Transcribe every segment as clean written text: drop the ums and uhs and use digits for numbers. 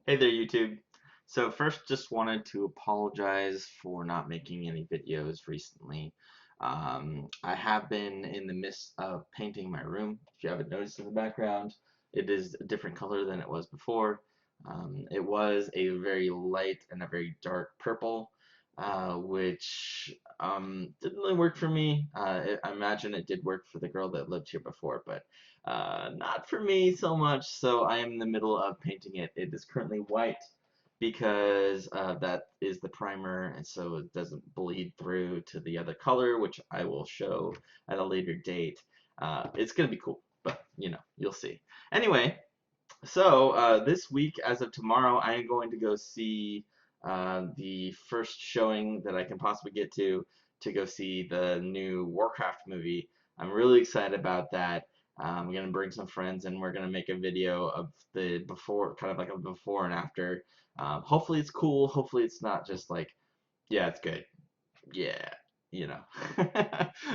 Hey there, YouTube. So first, just wanted to apologize for not making any videos recently. I have been in the midst of painting my room. If you haven't noticed in the background, it is a different color than it was before. It was a very light and a very dark purple, which didn't really work for me. I imagine it did work for the girl that lived here before, but not for me so much, so I am in the middle of painting it. It is currently white because that is the primer, and so it doesn't bleed through to the other color, which I will show at a later date. It's gonna be cool, but you'll see. Anyway, so this week, as of tomorrow, I am going to go see the first showing that I can possibly get to go see the new Warcraft movie. I'm really excited about that. I'm gonna bring some friends and we're gonna make a video of the before, kind of like a before and after. Hopefully it's cool. Hopefully it's not just like, yeah, it's good. Yeah, you know.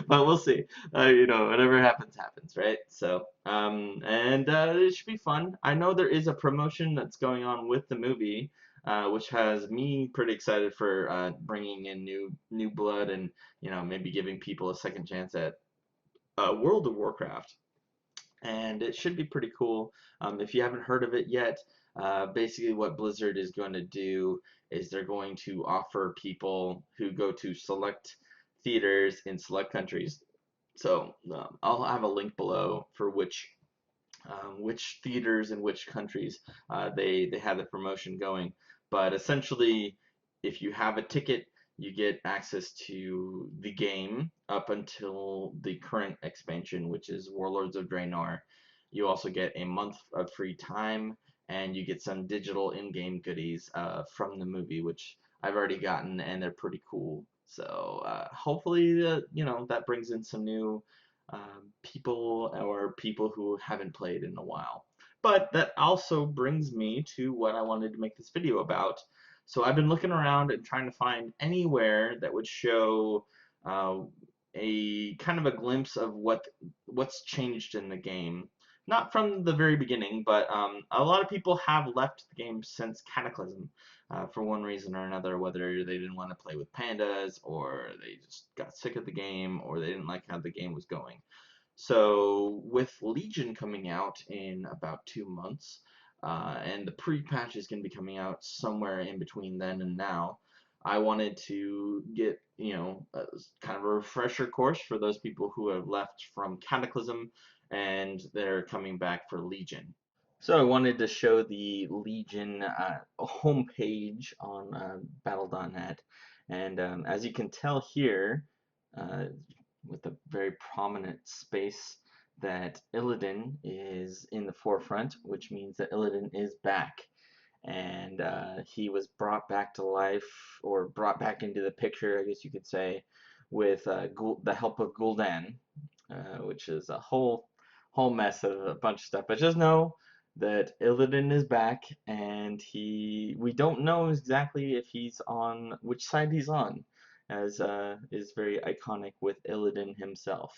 But we'll see. Whatever happens, happens, right? So, and it should be fun. I know there is a promotion that's going on with the movie, which has me pretty excited for bringing in new blood and maybe giving people a second chance at World of Warcraft, and it should be pretty cool. If you haven't heard of it yet, basically what Blizzard is going to do is they're going to offer people who go to select theaters in select countries. So I'll have a link below for which theaters in which countries they have the promotion going. But essentially, if you have a ticket, you get access to the game up until the current expansion, which is Warlords of Draenor. You also get a month of free time, and you get some digital in-game goodies from the movie, which I've already gotten, and they're pretty cool. So hopefully, that brings in some new people or people who haven't played in a while. But that also brings me to what I wanted to make this video about. So I've been looking around and trying to find anywhere that would show uh, a kind of a glimpse of what's changed in the game. Not from the very beginning, but a lot of people have left the game since Cataclysm for one reason or another, whether they didn't want to play with pandas, or they just got sick of the game, or they didn't like how the game was going. So with Legion coming out in about 2 months, and the pre-patch is going to be coming out somewhere in between then and now, I wanted to get, kind of a refresher course for those people who have left from Cataclysm and they're coming back for Legion. So I wanted to show the Legion homepage on battle.net, and as you can tell here, uh, with a very prominent space, that Illidan is in the forefront, which means that Illidan is back. And he was brought back to life, or brought back into the picture, I guess you could say, with the help of Gul'dan, which is a whole mess of a bunch of stuff. But just know that Illidan is back, and we don't know exactly if he's on which side he's on, as is very iconic with Illidan himself.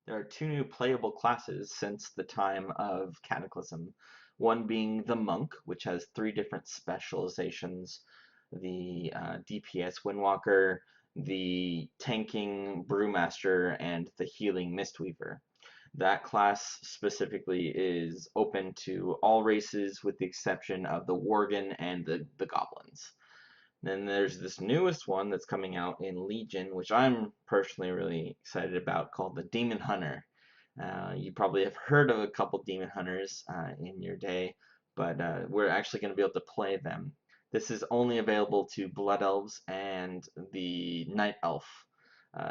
There are two new playable classes since the time of Cataclysm, one being the Monk, which has three different specializations. the DPS Windwalker, the tanking Brewmaster, and the healing Mistweaver. That class specifically is open to all races with the exception of the Worgen and the Goblins. Then there's this newest one that's coming out in Legion, which I'm personally really excited about, called the Demon Hunter. You probably have heard of a couple Demon Hunters in your day, but we're actually going to be able to play them. This is only available to Blood Elves and the Night Elf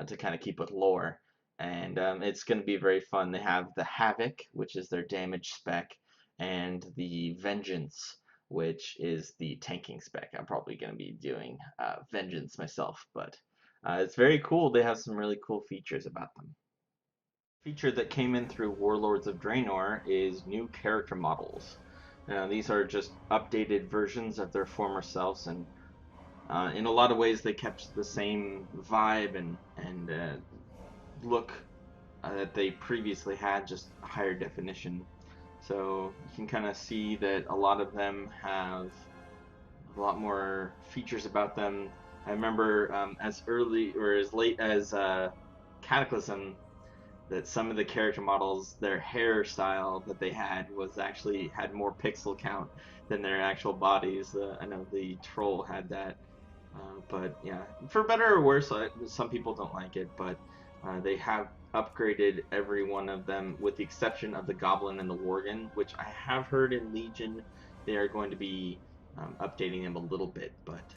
to kind of keep with lore. And it's going to be very fun. They have the Havoc, which is their damage spec, and the Vengeance, which is the tanking spec. I'm probably going to be doing Vengeance myself, but it's very cool. They have some really cool features about them. Feature that came in through Warlords of Draenor is new character models. These are just updated versions of their former selves, and in a lot of ways they kept the same vibe and look that they previously had, just higher definition. So you can kind of see that a lot of them have a lot more features about them. I remember as early or as late as Cataclysm, that some of the character models, their hairstyle that they had was actually had more pixel count than their actual bodies. I know the troll had that, but yeah, for better or worse, some people don't like it, but they have upgraded every one of them with the exception of the Goblin and the Worgen, which I have heard in Legion they are going to be updating them a little bit, but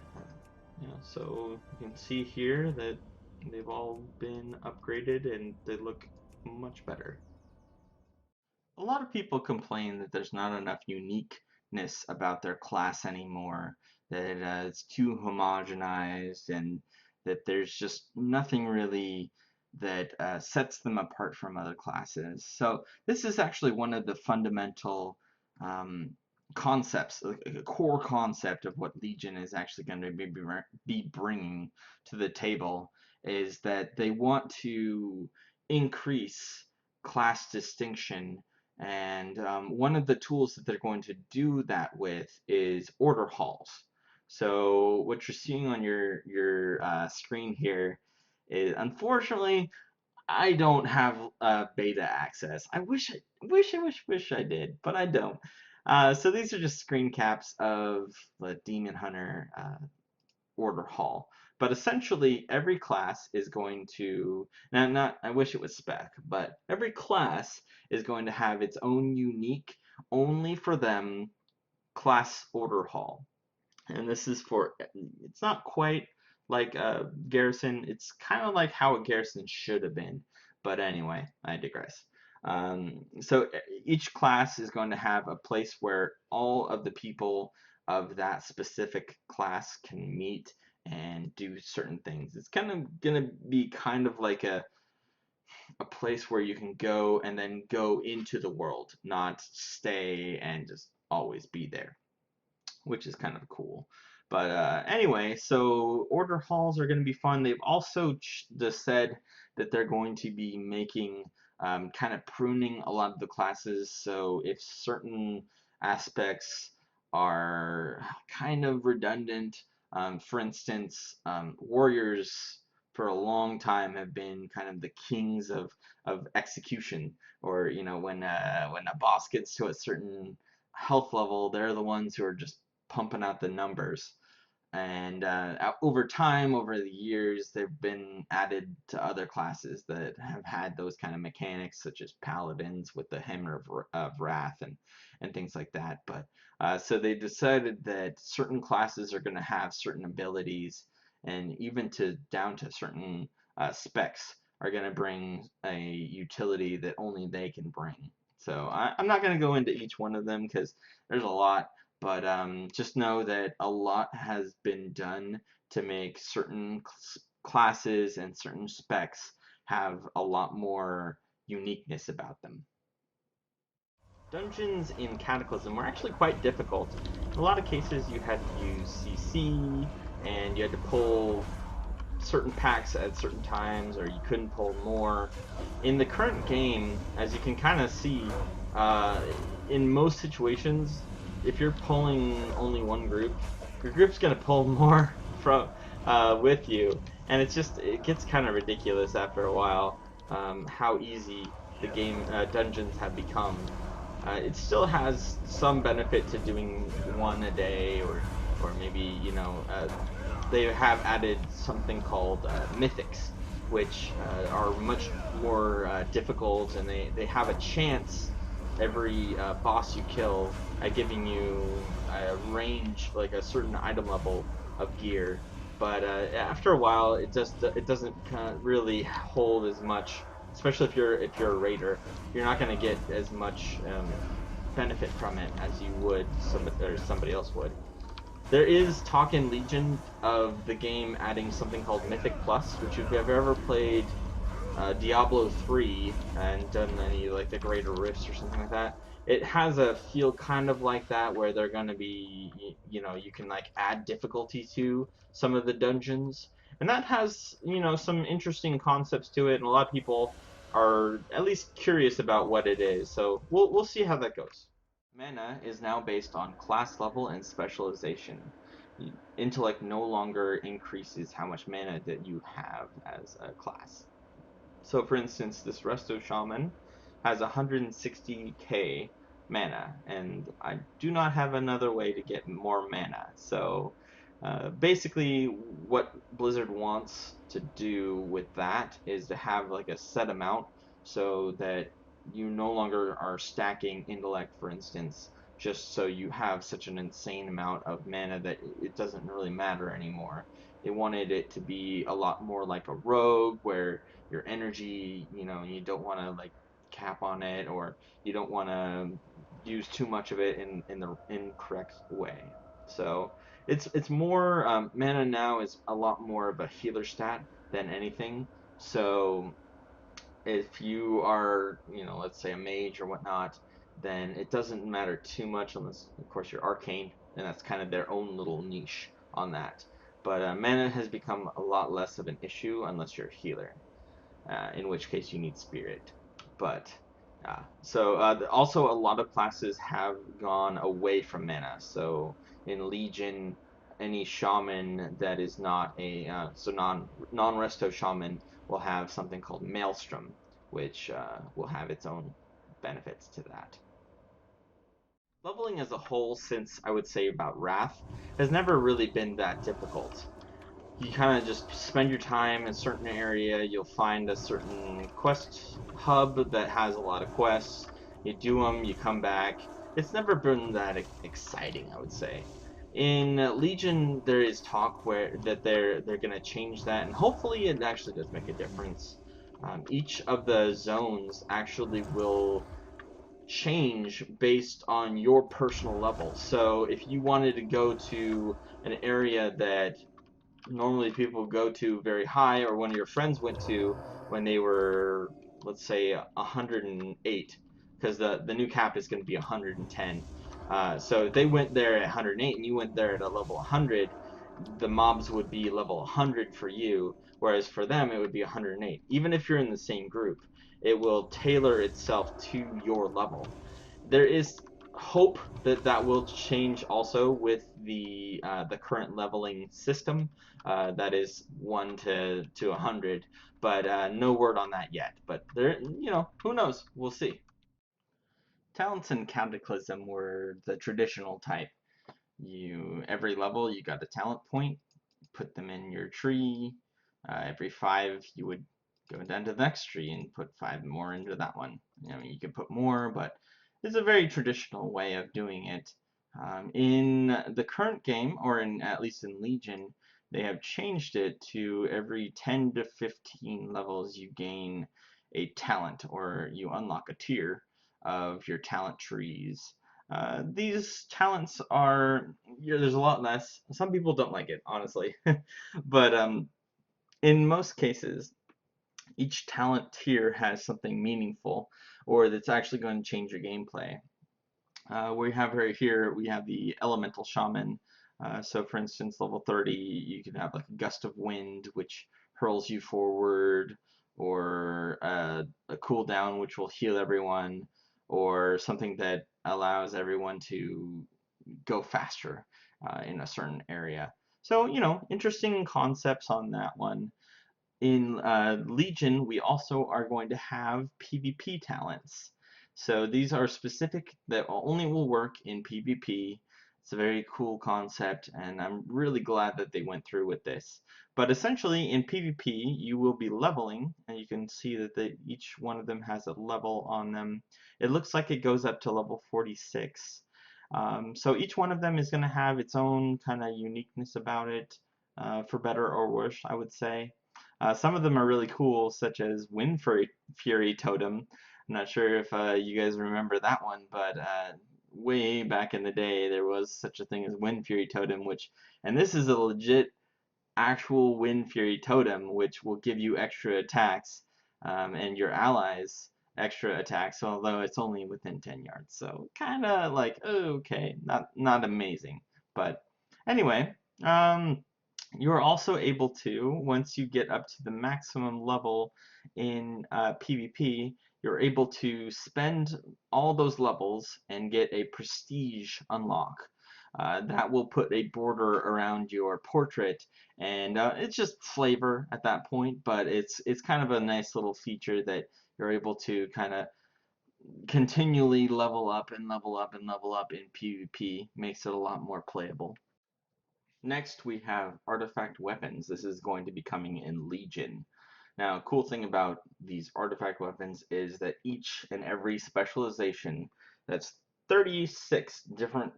yeah, so you can see here that they've all been upgraded and they look much better. A lot of people complain that there's not enough uniqueness about their class anymore, that it's too homogenized, and that there's just nothing really that sets them apart from other classes. So this is actually one of the fundamental um, concepts, a core concept of what Legion is actually going to be bringing to the table, is that they want to increase class distinction, and one of the tools that they're going to do that with is order halls. So what you're seeing on your screen here is, unfortunately, I don't have beta access. I wish I did, but I don't. So these are just screen caps of the Demon Hunter order hall. But essentially, every class is going to, now not, I wish it was spec, but every class is going to have its own unique, only for them, class order hall. And this is for, it's not quite like a Garrison, it's kind of like how a Garrison should have been. But anyway, I digress. So each class is going to have a place where all of the people of that specific class can meet and do certain things. It's kind of going to be kind of like a place where you can go and then go into the world, not stay and just always be there, which is kind of cool. But anyway, so order halls are going to be fun. They've also just said that they're going to be making kind of pruning a lot of the classes. So if certain aspects are kind of redundant, for instance, warriors for a long time have been kind of the kings of execution, or when a boss gets to a certain health level, they're the ones who are just pumping out the numbers. And over time, over the years, they've been added to other classes that have had those kind of mechanics, such as paladins with the Hammer of Wrath and things like that. But so they decided that certain classes are going to have certain abilities, and even down to certain specs are going to bring a utility that only they can bring. So I'm not going to go into each one of them because there's a lot. But just know that a lot has been done to make certain classes and certain specs have a lot more uniqueness about them. Dungeons in Cataclysm were actually quite difficult. In a lot of cases you had to use CC, and you had to pull certain packs at certain times, or you couldn't pull more. In the current game, as you can kind of see, in most situations, if you're pulling only one group, your group's gonna pull more from with you, and it gets kind of ridiculous after a while how easy the game dungeons have become. It still has some benefit to doing one a day, or maybe they have added something called mythics, which are much more difficult, and they have a chance every boss you kill at giving you a range, like a certain item level of gear. But after a while, it doesn't really hold as much, especially if you're a raider. You're not going to get as much benefit from it as you would somebody else would. There is talk in Legion of the game adding something called Mythic Plus, which if you've ever played Diablo 3 and done any like the Greater Rifts or something like that, it has a feel kind of like that where they're going to be, you can like add difficulty to some of the dungeons. And that has, some interesting concepts to it, and a lot of people are at least curious about what it is. So we'll see how that goes. Mana is now based on class level and specialization. Intellect no longer increases how much mana that you have as a class. So, for instance, this Resto Shaman has 160k mana, and I do not have another way to get more mana. So, basically, what Blizzard wants to do with that is to have like a set amount so that you no longer are stacking intellect, for instance, just so you have such an insane amount of mana that it doesn't really matter anymore. They wanted it to be a lot more like a rogue where your energy, you don't want to like cap on it, or you don't want to use too much of it in the incorrect way. So it's more mana now is a lot more of a healer stat than anything. So if you are, let's say a mage or whatnot, then it doesn't matter too much unless, of course, you're arcane, and that's kind of their own little niche on that. But mana has become a lot less of an issue unless you're a healer, in which case you need spirit. But also a lot of classes have gone away from mana. So in Legion, any shaman that is not a non resto shaman will have something called Maelstrom, which will have its own benefits to that. Leveling as a whole, since I would say about Wrath, has never really been that difficult. You kind of just spend your time in a certain area. You'll find a certain quest hub that has a lot of quests. You do them, you come back. It's never been that exciting, I would say. In Legion, there is talk where that they're gonna change that, and hopefully it actually does make a difference. Each of the zones actually will change based on your personal level. So if you wanted to go to an area that normally people go to very high, or one of your friends went to when they were, let's say, 108, because the new cap is going to be 110. So if they went there at 108 and you went there at a level 100, the mobs would be level 100 for you, whereas for them it would be 108. Even if you're in the same group, it will tailor itself to your level. There is hope that that will change also with the current leveling system, that is 1 to 100, but no word on that yet. But there, who knows? We'll see. Talents in Cataclysm were the traditional type. Every level you got a talent point, put them in your tree. Every 5 you would go down to the next tree and put 5 more into that one. You could put more, but it's a very traditional way of doing it. In the current game, or at least in Legion, they have changed it to every 10 to 15 levels you gain a talent, or you unlock a tier of your talent trees. These talents are, there's a lot less. Some people don't like it, honestly. But in most cases, each talent tier has something meaningful, or that's actually going to change your gameplay. We have right here, we have the Elemental Shaman. So for instance, level 30, you can have like a Gust of Wind, which hurls you forward, or a cooldown, which will heal everyone, or something that allows everyone to go faster. in a certain area. So, you know, interesting concepts on that one. In Legion, we also are going to have PvP talents. So these are specific that only will work in PvP. It's a very cool concept, and I'm really glad that they went through with this. But essentially, in PvP, you will be leveling, and you can see that each one of them has a level on them. It looks like it goes up to level 46. So each one of them is going to have its own kind of uniqueness about it, for better or worse, I would say. Some of them are really cool, such as Wind Fury Totem. I'm not sure if you guys remember that one, but way back in the day, there was such a thing as Wind Fury Totem, and this is a legit actual Wind Fury Totem, which will give you extra attacks, and your allies extra attacks, although it's only within 10 yards. So kind of like, okay, not amazing. But anyway, you are also able to, once you get up to the maximum level in PvP, you're able to spend all those levels and get a prestige unlock. That will put a border around your portrait, and it's just flavor at that point, but it's kind of a nice little feature that you're able to kind of continually level up and level up and level up in PvP. Makes it a lot more playable. Next, we have artifact weapons. This is going to be coming in Legion. Now, cool thing about these artifact weapons is that each and every specialization, that's 36 different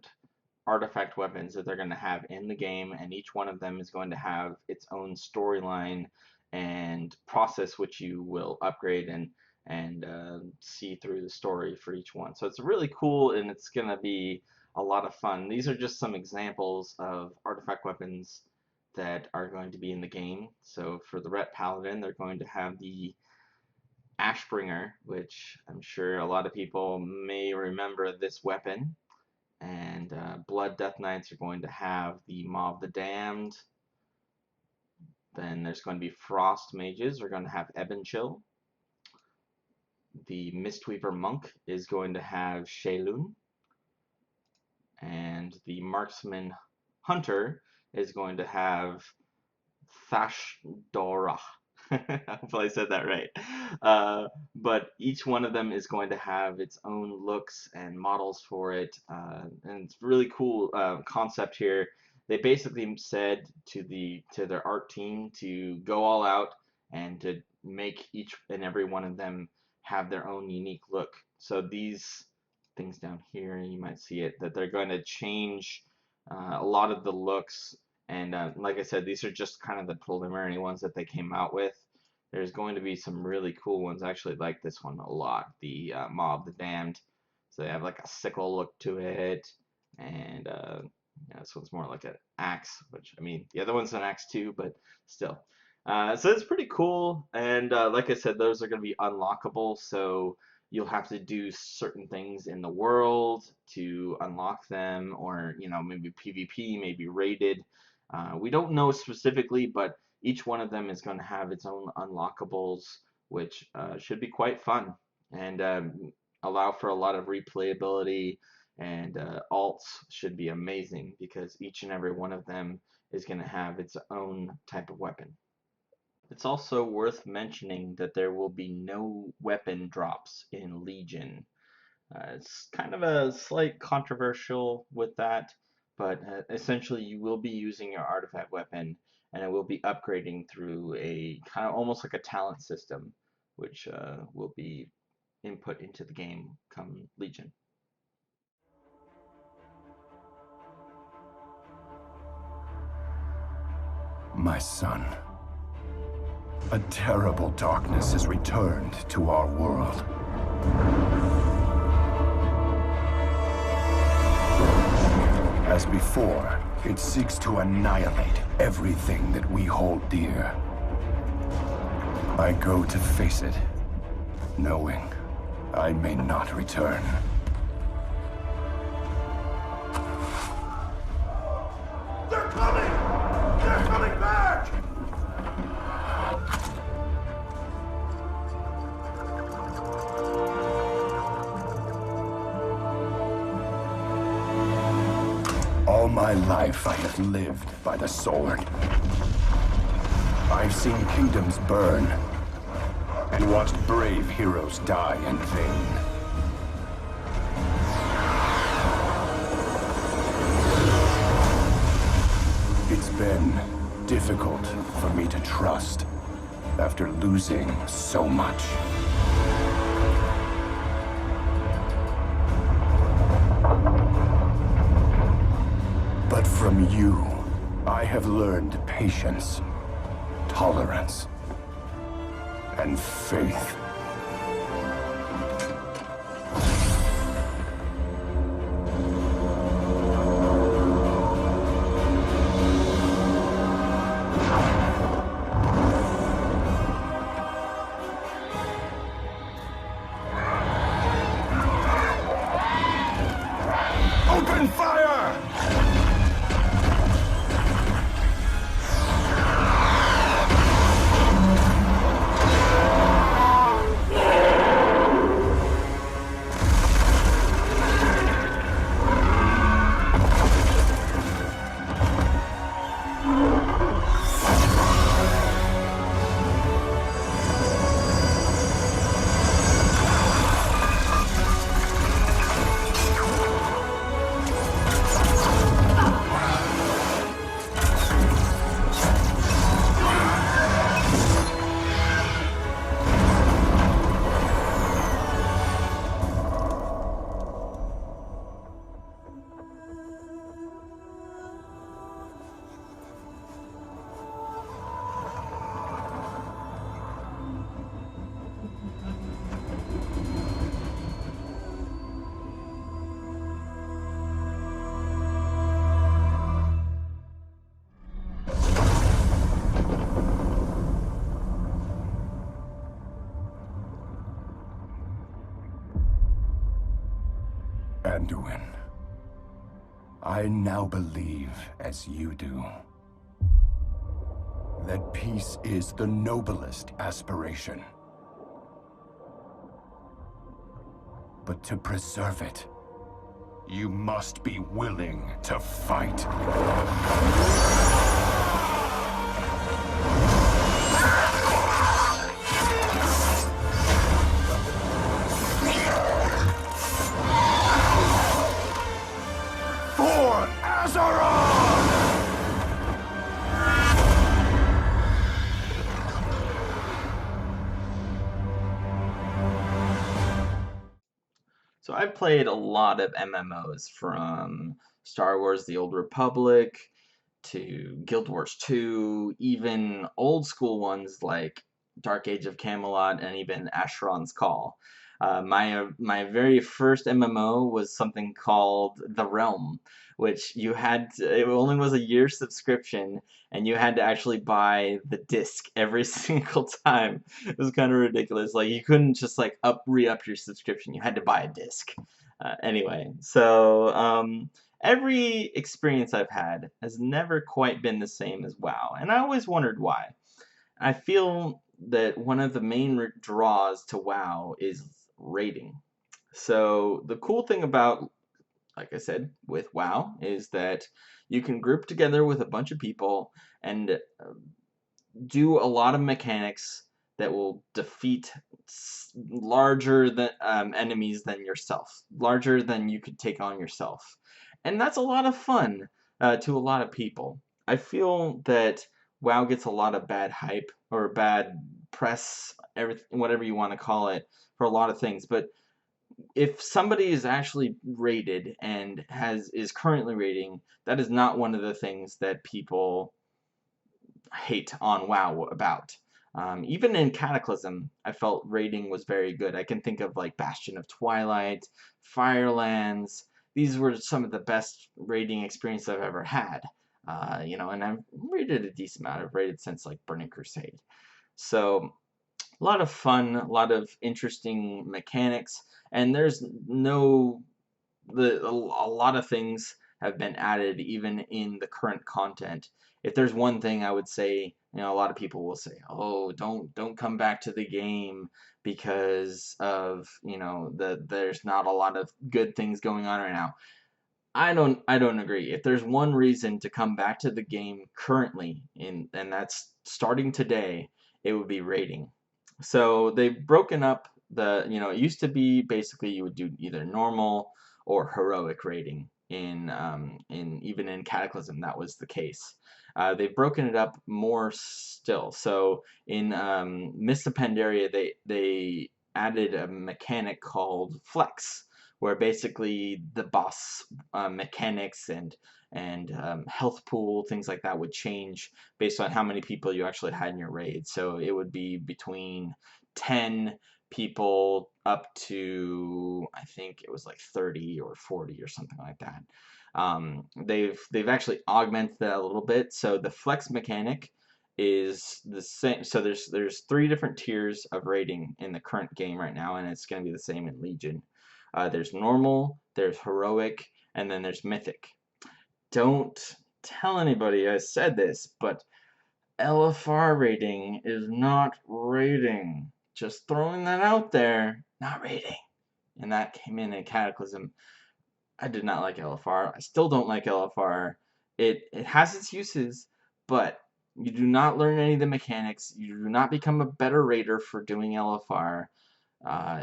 artifact weapons that they're going to have in the game, and each one of them is going to have its own storyline and process which you will upgrade and see through the story for each one. So it's really cool, and it's going to be a lot of fun. These are just some examples of artifact weapons that are going to be in the game. So for the Ret Paladin, they're going to have the Ashbringer, which I'm sure a lot of people may remember this weapon. And Blood Death Knights are going to have the Maw of the Damned. Then there's going to be Frost Mages are going to have Ebon Chill. The Mistweaver Monk is going to have Shaelun. And the Marksman Hunter is going to have Thashdora. Hopefully I said that right. But each one of them is going to have its own looks and models for it. And it's really cool concept here. They basically said to their art team to go all out and to make each and every one of them have their own unique look. So these things down here, you might see it, that they're going to change a lot of the looks. And like I said, these are just kind of the preliminary ones that they came out with. There's going to be some really cool ones. I actually like this one a lot, the Maw of the Damned. So they have like a sickle look to it, and yeah, this one's more like an axe, which, I mean, the other one's an axe too, but still. So it's pretty cool, and like I said, those are going to be unlockable, so you'll have to do certain things in the world to unlock them, or, you know, maybe PvP, maybe raided. We don't know specifically, but each one of them is going to have its own unlockables, which should be quite fun and allow for a lot of replayability, and alts should be amazing because each and every one of them is going to have its own type of weapon. It's also worth mentioning that there will be no weapon drops in Legion. It's kind of a slight controversial with that, but essentially you will be using your artifact weapon, and it will be upgrading through a kind of almost like a talent system, which will be input into the game come Legion. My son, a terrible darkness has returned to our world. As before, it seeks to annihilate everything that we hold dear. I go to face it, knowing I may not return. They're coming! They're coming back! All my my life, I have lived by the sword. I've seen kingdoms burn, and watched brave heroes die in vain. It's been difficult for me to trust after losing so much. But from you, I have learned patience, tolerance, and faith. Open fire! Anduin, I now believe, as you do, that peace is the noblest aspiration. But to preserve it, you must be willing to fight. For Azeroth! So I've played a lot of MMOs, from Star Wars The Old Republic to Guild Wars 2, even old school ones like Dark Age of Camelot and even Asheron's Call. My very first MMO was something called The Realm, which it only was a year subscription, and you had to actually buy the disc every single time. It was kind of ridiculous. Like, you couldn't just like re-up your subscription. You had to buy a disc. Anyway, so every experience I've had has never quite been the same as WoW, and I always wondered why. I feel that one of the main draws to WoW is raiding. So the cool thing about, like I said, with WoW is that you can group together with a bunch of people and do a lot of mechanics that will defeat larger than enemies than yourself, larger than you could take on yourself, and that's a lot of fun to a lot of people. I feel that WoW gets a lot of bad hype or bad press, everything, whatever you want to call it, for a lot of things, but if somebody is actually rated and is currently rating, that is not one of the things that people hate on WoW about. Even in Cataclysm, I felt rating was very good. I can think of like Bastion of Twilight, Firelands. These were some of the best rating experience I've ever had. And I've rated a decent amount. I've rated since like Burning Crusade. So a lot of fun, a lot of interesting mechanics, and there's no a lot of things have been added even in the current content. If there's one thing I would say, a lot of people will say, "Oh, don't come back to the game because of, there's not a lot of good things going on right now." I don't agree. If there's one reason to come back to the game currently, and that's starting today, it would be rating. So they've broken up it used to be basically you would do either normal or heroic rating in even in Cataclysm that was the case. They've broken it up more still. So in Mists of Pandaria, they added a mechanic called flex, where basically the boss mechanics and health pool, things like that would change based on how many people you actually had in your raid. So it would be between 10 people up to, I think it was like 30 or 40 or something like that. They've actually augmented that a little bit. So the flex mechanic is the same. So there's three different tiers of rating in the current game right now, and it's going to be the same in Legion. There's normal, there's heroic, and then there's mythic. Don't tell anybody I said this, but LFR rating is not rating. Just throwing that out there, not rating. And that came in Cataclysm. I did not like LFR. I still don't like LFR. It has its uses, but you do not learn any of the mechanics. You do not become a better raider for doing LFR.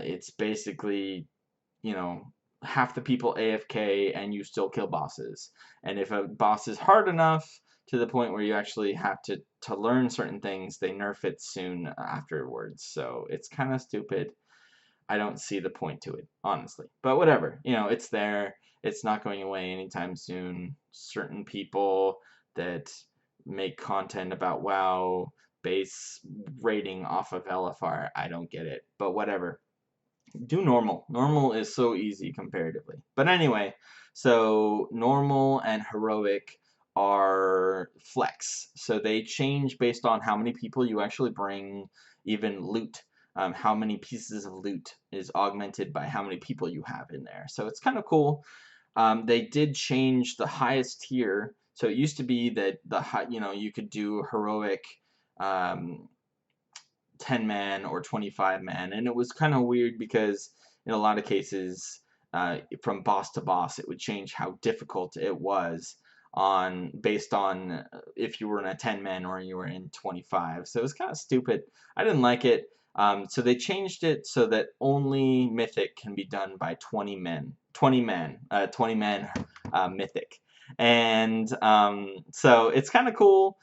It's basically, you know, half the people AFK and you still kill bosses. And if a boss is hard enough to the point where you actually have to learn certain things, they nerf it soon afterwards. So it's kind of stupid. I don't see the point to it, honestly. But whatever, it's there. It's not going away anytime soon. Certain people that make content about WoW base rating off of LFR, I don't get it. But whatever. Do normal. Normal is so easy comparatively. But anyway, so normal and heroic are flex. So they change based on how many people you actually bring, even loot. How many pieces of loot is augmented by how many people you have in there. So it's kind of cool. They did change the highest tier. So it used to be that you could do heroic um, 10-man or 25-man, and it was kind of weird because in a lot of cases, from boss to boss, it would change how difficult it was on based on if you were in a 10-man or you were in 25. So it was kind of stupid. I didn't like it. So they changed it so that only mythic can be done by 20 men, 20-man mythic, and so it's kind of cool.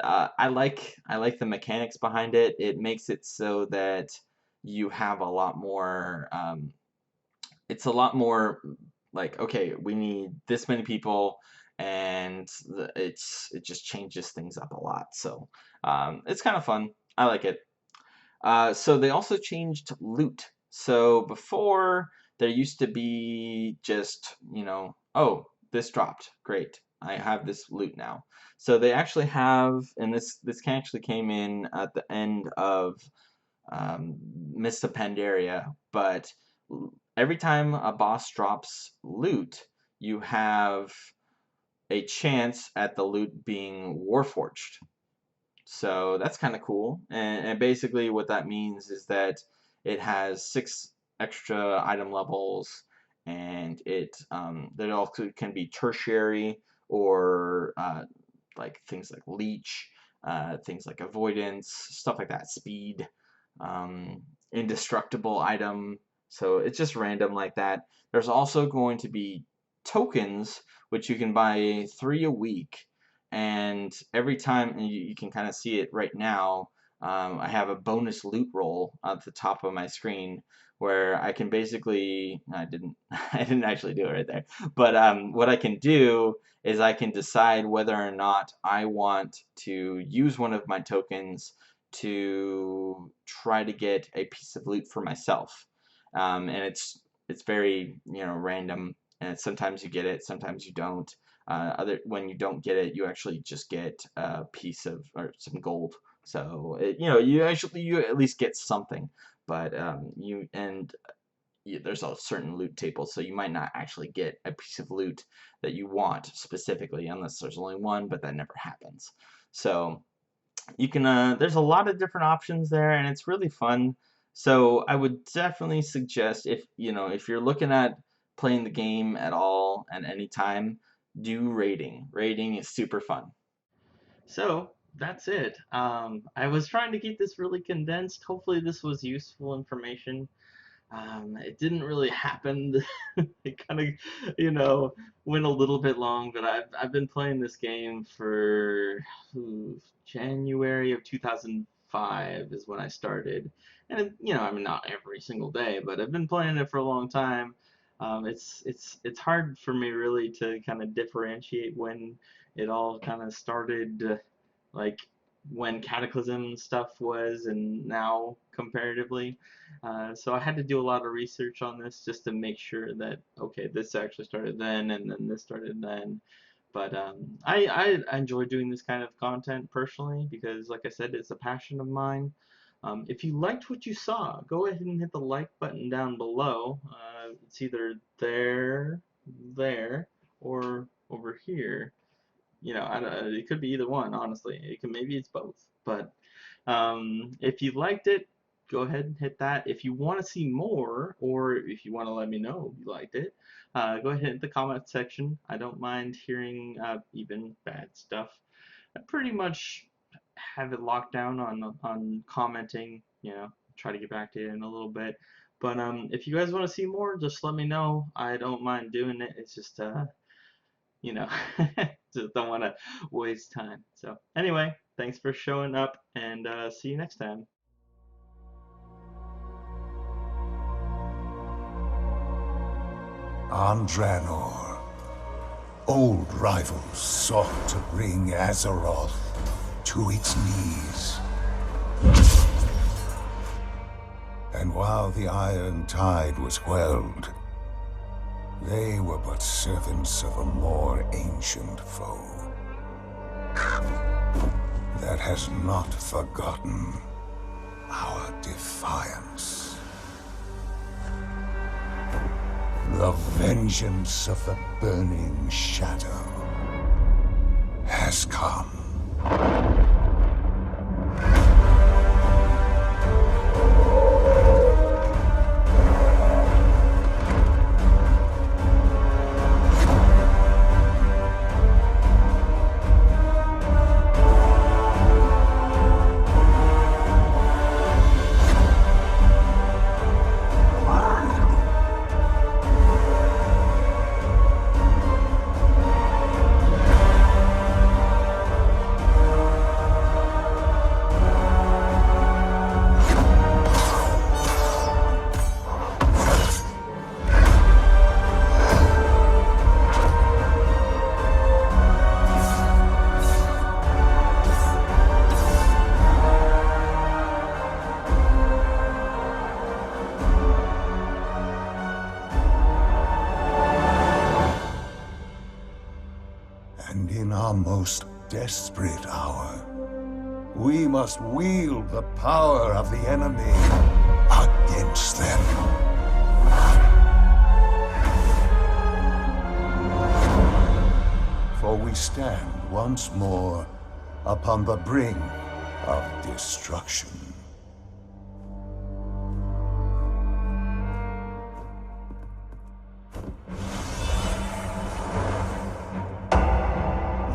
I like the mechanics behind it. It makes it so that you have a lot more. It's a lot more like, okay, we need this many people, and it just changes things up a lot. So it's kind of fun. I like it. So they also changed loot. So before there used to be just, oh, this dropped. Great. I have this loot now. So they actually have, and this actually came in at the end of Mists of Pandaria, but every time a boss drops loot, you have a chance at the loot being warforged. So that's kind of cool. And basically what that means is that it has 6 extra item levels, and there also can be tertiary or like things like leech, things like avoidance, stuff like that, speed, indestructible item. So it's just random like that. There's also going to be tokens, which you can buy 3 a week, and every time, and you can kind of see it right now. I have a bonus loot roll at the top of my screen where I can basically, I didn't I didn't actually do it right there, but what I can do is I can decide whether or not I want to use one of my tokens to try to get a piece of loot for myself. And it's very, random, and sometimes you get it, sometimes you don't. When you don't get it, you actually just get a piece of, or some gold. So you at least get something, but there's a certain loot table, so you might not actually get a piece of loot that you want specifically unless there's only one, but that never happens. So you can there's a lot of different options there, and it's really fun. So I would definitely suggest, if you're looking at playing the game at all at any time, do raiding. Raiding is super fun. So that's it. I was trying to keep this really condensed. Hopefully, this was useful information. It didn't really happen. It kind of, went a little bit long, but I've been playing this game for January of 2005 is when I started, and I mean not every single day, but I've been playing it for a long time. It's hard for me really to kind of differentiate when it all kind of started, like when Cataclysm stuff was, and now comparatively. So I had to do a lot of research on this just to make sure that okay, this actually started then, and then this started then. But I enjoy doing this kind of content personally because, like I said, it's a passion of mine. If you liked what you saw, go ahead and hit the like button down below. It's either there, or over here. It could be either one, honestly. Maybe it's both. But if you liked it, go ahead and hit that. If you want to see more, or if you want to let me know if you liked it, go ahead and hit the comment section. I don't mind hearing even bad stuff. I pretty much have it locked down on commenting. Try to get back to you in a little bit. But if you guys want to see more, just let me know. I don't mind doing it. It's just you know, just don't want to waste time. So anyway, thanks for showing up, and see you next time. On Draenor, old rivals sought to bring Azeroth to its knees. And while the Iron Tide was quelled, they were but servants of a more ancient foe that has not forgotten our defiance. The vengeance of the burning shadow has come. And in our most desperate hour, we must wield the power of the enemy against them. For we stand once more upon the brink of destruction.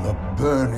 The burning